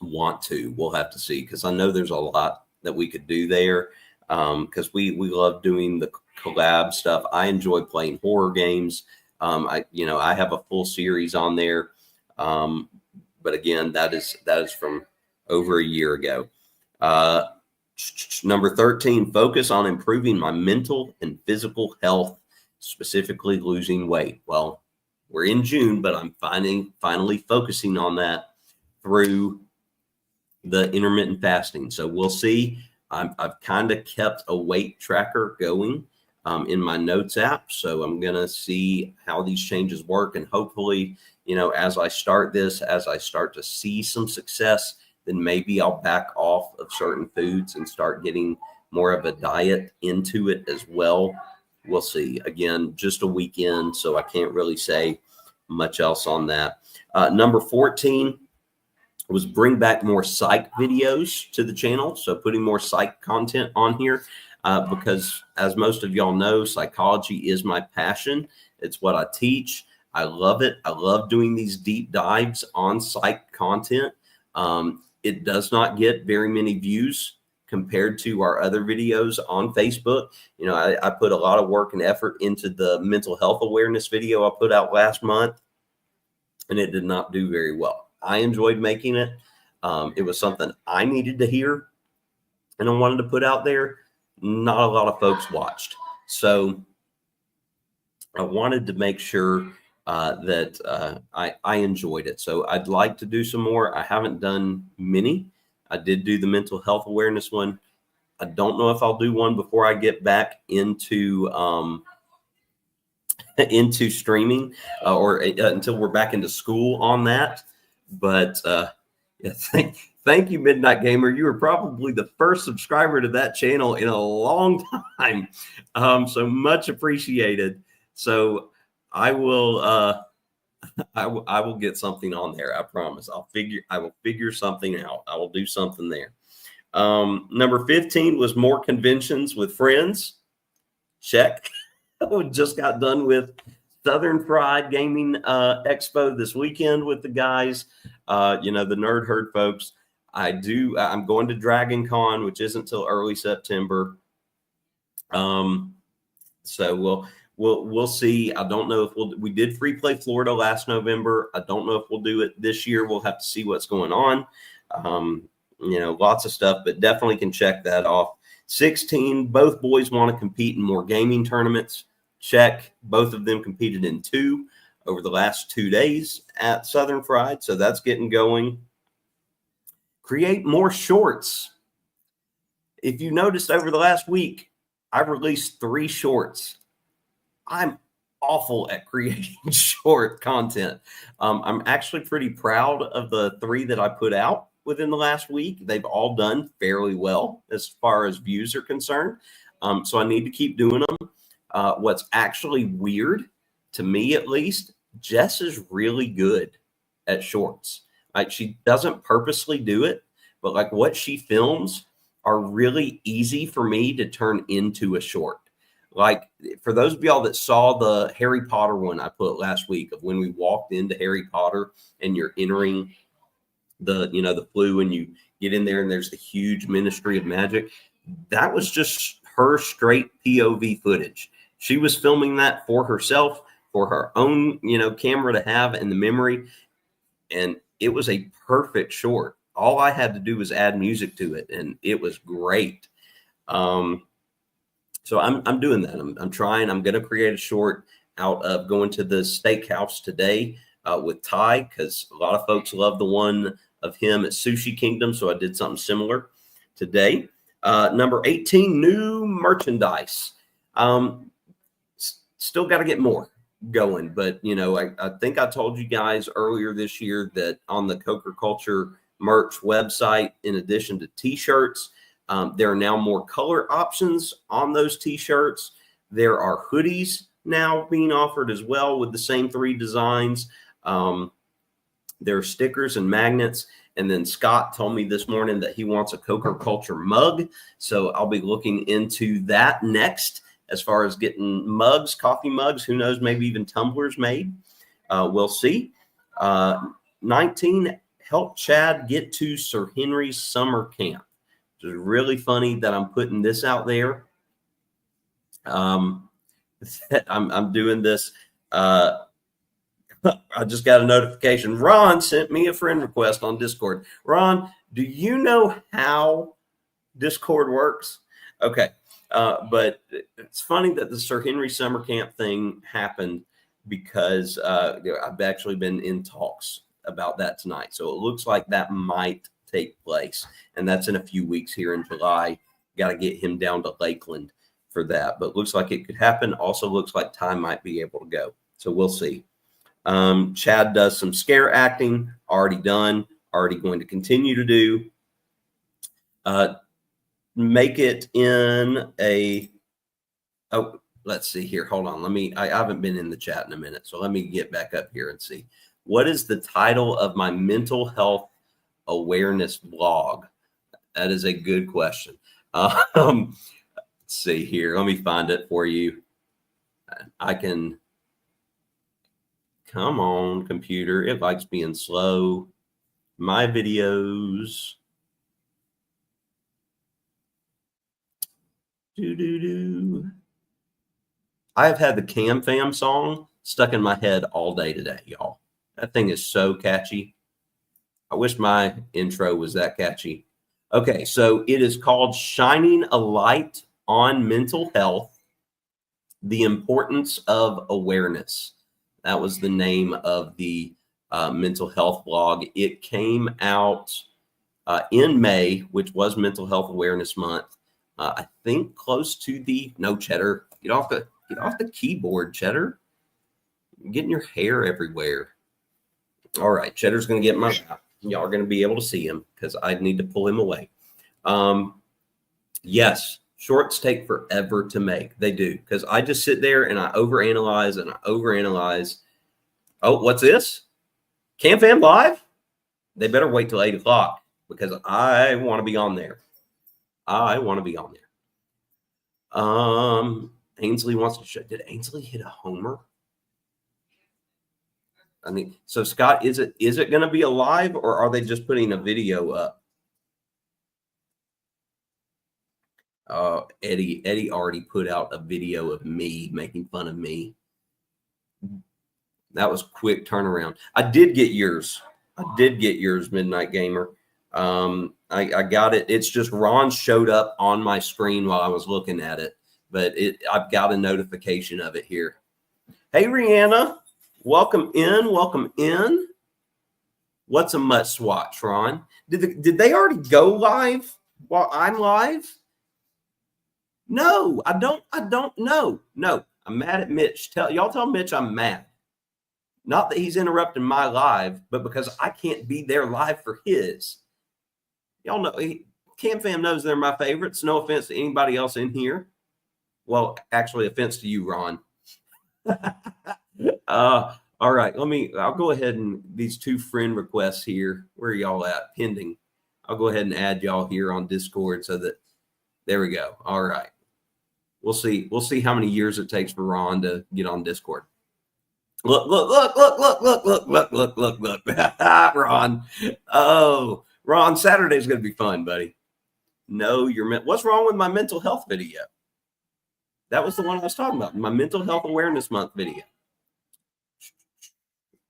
want to, we'll have to see, because I know there's a lot that we could do there. Because we love doing the collab stuff. I enjoy playing horror games. I have a full series on there. But again, that is from over a year ago. Number 13, focus on improving my mental and physical health, specifically losing weight. Well, we're in June, but I'm finally focusing on that through the intermittent fasting. So we'll see. I've kind of kept a weight tracker going in my notes app. So I'm going to see how these changes work. And hopefully, as I start to see some success, then maybe I'll back off of certain foods and start getting more of a diet into it as well. We'll see. Again, just a weekend, so I can't really say much else on that. Number 14 was bring back more psych videos to the channel. So putting more psych content on here because, as most of y'all know, psychology is my passion. It's what I teach. I love it. I love doing these deep dives on psych content. It does not get very many views compared to our other videos on Facebook. I put a lot of work and effort into the mental health awareness video I put out last month, and it did not do very well. I enjoyed making it. It was something I needed to hear and I wanted to put out there. Not a lot of folks watched. So I wanted to make sure that I enjoyed it. So I'd like to do some more. I haven't done many. I did do the mental health awareness one. I don't know if I'll do one before I get back into streaming or until we're back into school on that. But yeah, thank you, Midnight Gamer. You were probably the first subscriber to that channel in a long time. So much appreciated. So I will I will get something on there. I promise. I will figure something out. I will do something there. Number 15 was more conventions with friends. Check. We just got done with Southern Fried Gaming Expo this weekend with the guys, the Nerd Herd folks. I'm going to Dragon Con, which isn't till early September. So we'll see. I don't know if we did Free Play Florida last November. I don't know if we'll do it this year. We'll have to see what's going on. Lots of stuff, but definitely can check that off. 16, both boys want to compete in more gaming tournaments. Check. Both of them competed in 2 over the last 2 days at Southern Fried. So that's getting going. Create more shorts. if you noticed over the last week, I've released 3 shorts. I'm awful at creating short content. I'm actually pretty proud of the 3 that I put out within the last week. They've all done fairly well as far as views are concerned. So I need to keep doing them. What's actually weird, to me at least, Jess is really good at shorts. Like, she doesn't purposely do it, but like what she films are really easy for me to turn into a short. Like, for those of y'all that saw the Harry Potter one I put last week of when we walked into Harry Potter and you're entering the flue and you get in there and there's the huge Ministry of Magic, that was just her straight POV footage. She was filming that for herself, for her own, camera to have in the memory. And it was a perfect short. All I had to do was add music to it, and it was great. So I'm doing that. I'm trying. I'm going to create a short out of going to the steakhouse today with Ty, because a lot of folks love the one of him at Sushi Kingdom. So I did something similar today. Number 18, new merchandise. Still got to get more going, but I think I told you guys earlier this year that on the Coker Culture merch website, in addition to t-shirts, there are now more color options on those t-shirts. There are hoodies now being offered as well with the same 3 designs. There are stickers and magnets. And then Scott told me this morning that he wants a Coker Culture mug. So I'll be looking into that next as far as getting mugs, coffee mugs, who knows, maybe even tumblers made. We'll see. 19, help Chad get to Sir Henry's summer camp. Which is really funny that I'm putting this out there. I'm doing this. I just got a notification. Ron sent me a friend request on Discord. Ron, do you know how Discord works? Okay. But it's funny that the Sir Henry summer camp thing happened because I've actually been in talks about that tonight. So it looks like that might take place. And that's in a few weeks here in July. Got to get him down to Lakeland for that. But looks like it could happen. Also looks like Ty might be able to go. So we'll see. Chad does some scare acting. Already done. Already going to continue to do. Make it in a, let's see here. Hold on. I haven't been in the chat in a minute. So let me get back up here and see. What is the title of my mental health awareness blog? That is a good question. Let's see here. Let me find it for you. Come on, computer. It likes being slow. My videos. I have had the Cam Fam song stuck in my head all day today, y'all. That thing is so catchy. I wish my intro was that catchy. Okay, so it is called Shining a Light on Mental Health, The Importance of Awareness. That was the name of the mental health blog. It came out in May, which was Mental Health Awareness Month. I think close to no, Cheddar, get off the keyboard, Cheddar. You're getting your hair everywhere. All right, Cheddar's going to get y'all are going to be able to see him because I need to pull him away. Yes, shorts take forever to make. They do, because I just sit there and I overanalyze and I overanalyze. Oh, what's this? Cam Fam Live? They better wait till 8 o'clock because I want to be on there. Ainsley wants to show. Did Ainsley hit a homer? I mean, so Scott, is it going to be a live or are they just putting a video up? Eddie already put out a video of me making fun of me. That was quick turnaround. I did get yours, Midnight Gamer. I got it. It's just Ron showed up on my screen while I was looking at it, but I've got a notification of it here. Hey, Rihanna, welcome in. What's a must watch, Ron? Did they already go live while I'm live? No, I don't know. No, I'm mad at Mitch. Tell Mitch I'm mad. Not that he's interrupting my live, but because I can't be there live for his. Y'all know, Cam Fam knows they're my favorites. No offense to anybody else in here. Well, actually, offense to you, Ron. All right, I'll go ahead and these 2 friend requests here. Where are y'all at? Pending. I'll go ahead and add y'all here on Discord so that there we go. All right. We'll see how many years it takes for Ron to get on Discord. Look, Ron. Oh, Ron, Saturday's going to be fun, buddy. No, what's wrong with my mental health video? That was the one I was talking about, my mental health awareness month video.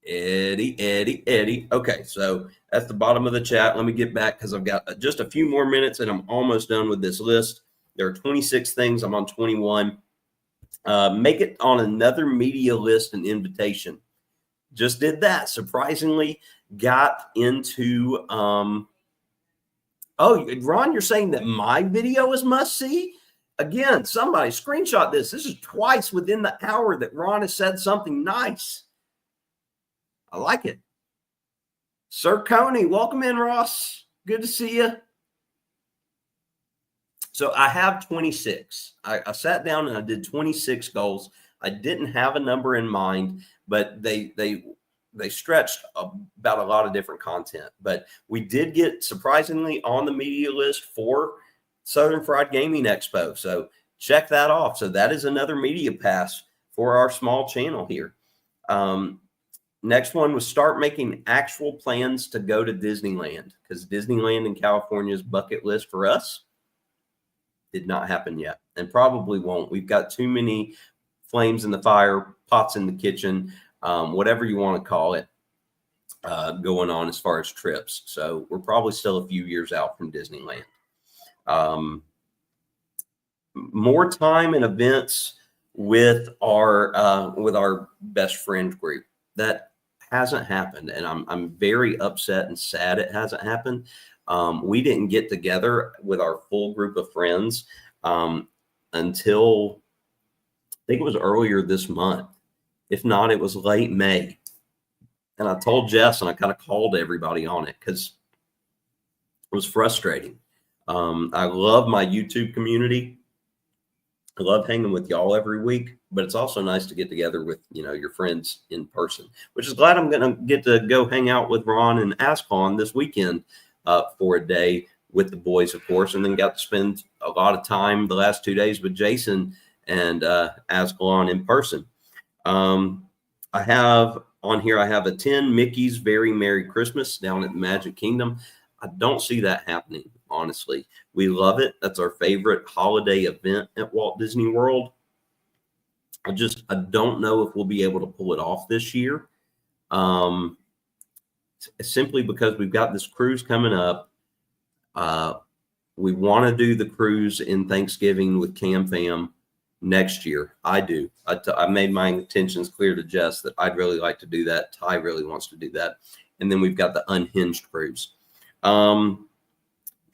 Eddie. Okay, so that's the bottom of the chat. Let me get back because I've got just a few more minutes and I'm almost done with this list. There are 26 things. I'm on 21. Make it on another media list and invitation. Just did that. Surprisingly, got into. Oh, Ron, you're saying that my video is must see? Again, somebody screenshot this. This is twice within the hour that Ron has said something nice. I like it. Sir Coney, welcome in, Ross. Good to see you. So I have 26. I sat down and I did 26 goals. I didn't have a number in mind, but they stretched about a lot of different content. But we did get surprisingly on the media list for Southern Fried Gaming Expo. So check that off. So that is another media pass for our small channel here. Next one was start making actual plans to go to Disneyland, because Disneyland in California is bucket list for us. Did not happen yet and probably won't. We've got too many flames in the fire, pots in the kitchen, whatever you want to call it, going on as far as trips. So we're probably still a few years out from Disneyland. More time and events with our best friend group. That hasn't happened, and I'm very upset and sad it hasn't happened. We didn't get together with our full group of friends until I think it was earlier this month. If not, it was late May. And I told Jess, and I kind of called everybody on it because it was frustrating. I love my YouTube community. I love hanging with y'all every week, but it's also nice to get together with, your friends in person, which is glad I'm going to get to go hang out with Ron and Ascalon this weekend for a day with the boys, of course, and then got to spend a lot of time the last 2 days with Jason and Ascalon in person. I have on here, I have attend Mickey's Very Merry Christmas down at the Magic Kingdom. I don't see that happening, honestly. We love it. That's our favorite holiday event at Walt Disney World. I don't know if we'll be able to pull it off this year. Simply because we've got this cruise coming up. We want to do the cruise in Thanksgiving with Cam Fam next year. I do. I made my intentions clear to Jess that I'd really like to do that. Ty really wants to do that. And then we've got the Unhinged cruise.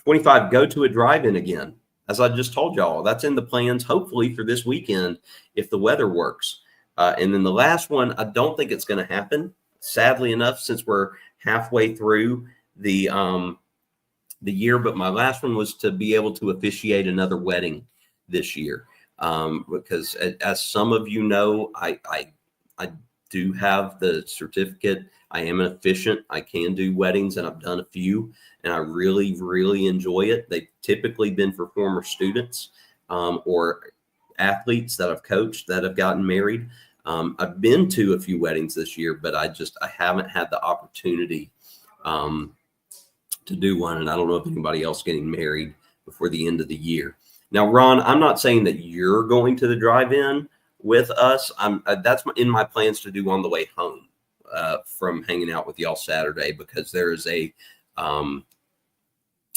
25, go to a drive-in again. As I just told y'all, that's in the plans, hopefully for this weekend, if the weather works. And then the last one, I don't think it's going to happen. Sadly enough, since we're halfway through the year, but my last one was to be able to officiate another wedding this year. Because as some of you know, I do have the certificate. I am an officiant. I can do weddings, and I've done a few, and I really, really enjoy it. They've typically been for former students or athletes that I've coached that have gotten married. I've been to a few weddings this year, but I haven't had the opportunity to do one, and I don't know if anybody else getting married before the end of the year. Now, Ron, I'm not saying that you're going to the drive-in with us. That's in my plans to do on the way home from hanging out with y'all Saturday, because there's a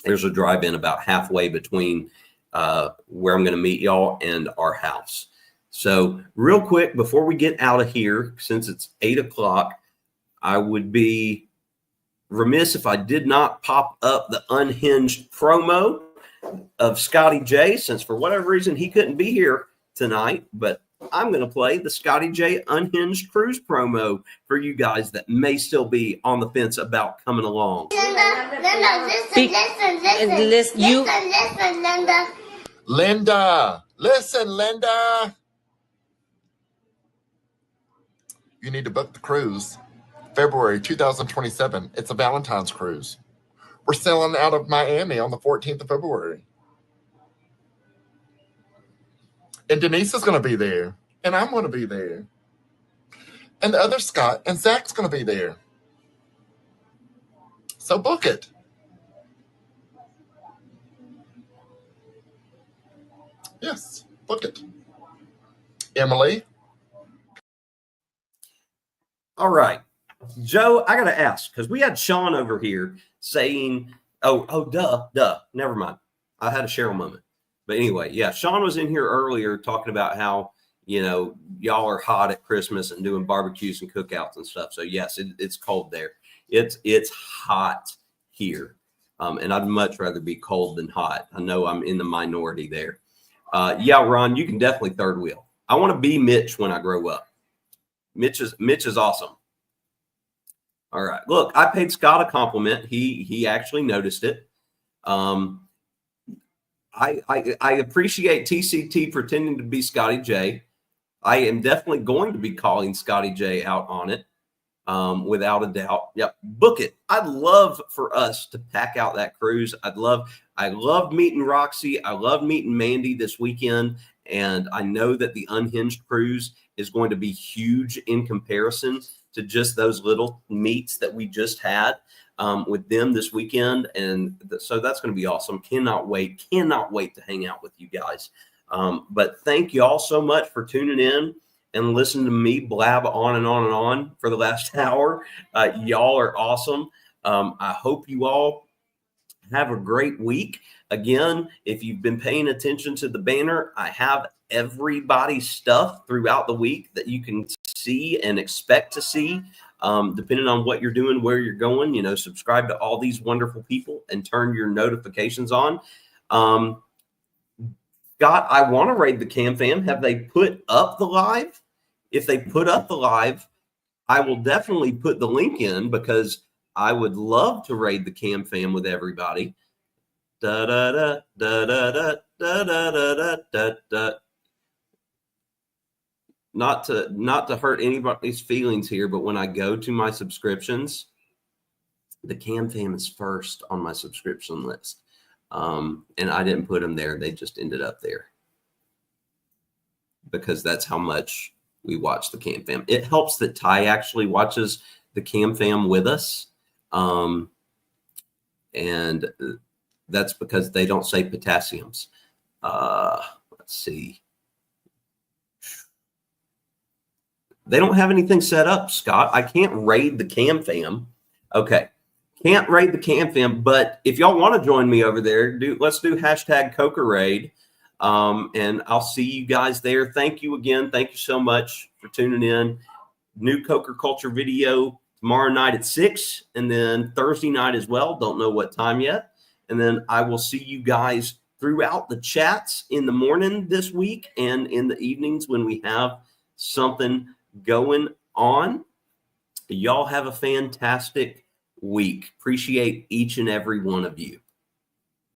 drive-in about halfway between where I'm going to meet y'all and our house. So real quick, before we get out of here, since it's 8 o'clock, I would be remiss if I did not pop up the Unhinged promo. of Scotty J, since for whatever reason he couldn't be here tonight, but I'm going to play the Scotty J Unhinged Cruise promo for you guys that may still be on the fence about coming along. Linda, listen, Linda. Linda, listen, Linda. You need to book the cruise. February 2027. It's a Valentine's cruise. We're sailing out of Miami on the 14th of February. And Denise is going to be there. And I'm going to be there. And the other Scott and Zach's going to be there. So book it. Yes, book it. Emily? All right. Joe, I got to ask, because we had Sean over here saying, duh, never mind. I had a Cheryl moment. But anyway, yeah, Sean was in here earlier talking about how, y'all are hot at Christmas and doing barbecues and cookouts and stuff. So yes, it's cold there. It's hot here. And I'd much rather be cold than hot. I know I'm in the minority there. Yeah, Ron, you can definitely third wheel. I want to be Mitch when I grow up. Mitch is awesome. All right. Look, I paid Scott a compliment. He actually noticed it. I appreciate TCT pretending to be Scotty J. I am definitely going to be calling Scotty J out on it, without a doubt. Yep, book it. I'd love for us to pack out that cruise. I love meeting Roxy. I love meeting Mandy this weekend. And I know that the Unhinged cruise is going to be huge in comparison to just those little meets that we just had with them this weekend. And so that's going to be awesome. Cannot wait to hang out with you guys. But thank you all so much for tuning in and listening to me blab on and on and on for the last hour. Y'all are awesome. I hope you all have a great week. Again, if you've been paying attention to the banner, I have everybody's stuff throughout the week that you can see and expect to see, depending on what you're doing, where you're going. Subscribe to all these wonderful people and turn your notifications on. Scott, I want to raid the Cam Fam. Have they put up the live? If they put up the live, I will definitely put the link in, because I would love to raid the Cam Fam with everybody. Da da da da da da da da da da da. Not to hurt anybody's feelings here, but when I go to my subscriptions, the Cam Fam is first on my subscription list. And I didn't put them there. They just ended up there because that's how much we watch the Cam Fam. It helps that Ty actually watches the Cam Fam with us. And that's because they don't say potassiums. Let's see. They don't have anything set up, Scott. I can't raid the Cam Fam. Okay. Can't raid the Cam Fam, but if y'all want to join me over there, let's do hashtag Coca Raid. And I'll see you guys there. Thank you again. Thank you so much for tuning in. New Coker Culture video tomorrow night at 6, and then Thursday night as well. Don't know what time yet. And then I will see you guys throughout the chats in the morning this week and in the evenings when we have something going on. Y'all have a fantastic week. Appreciate each and every one of you.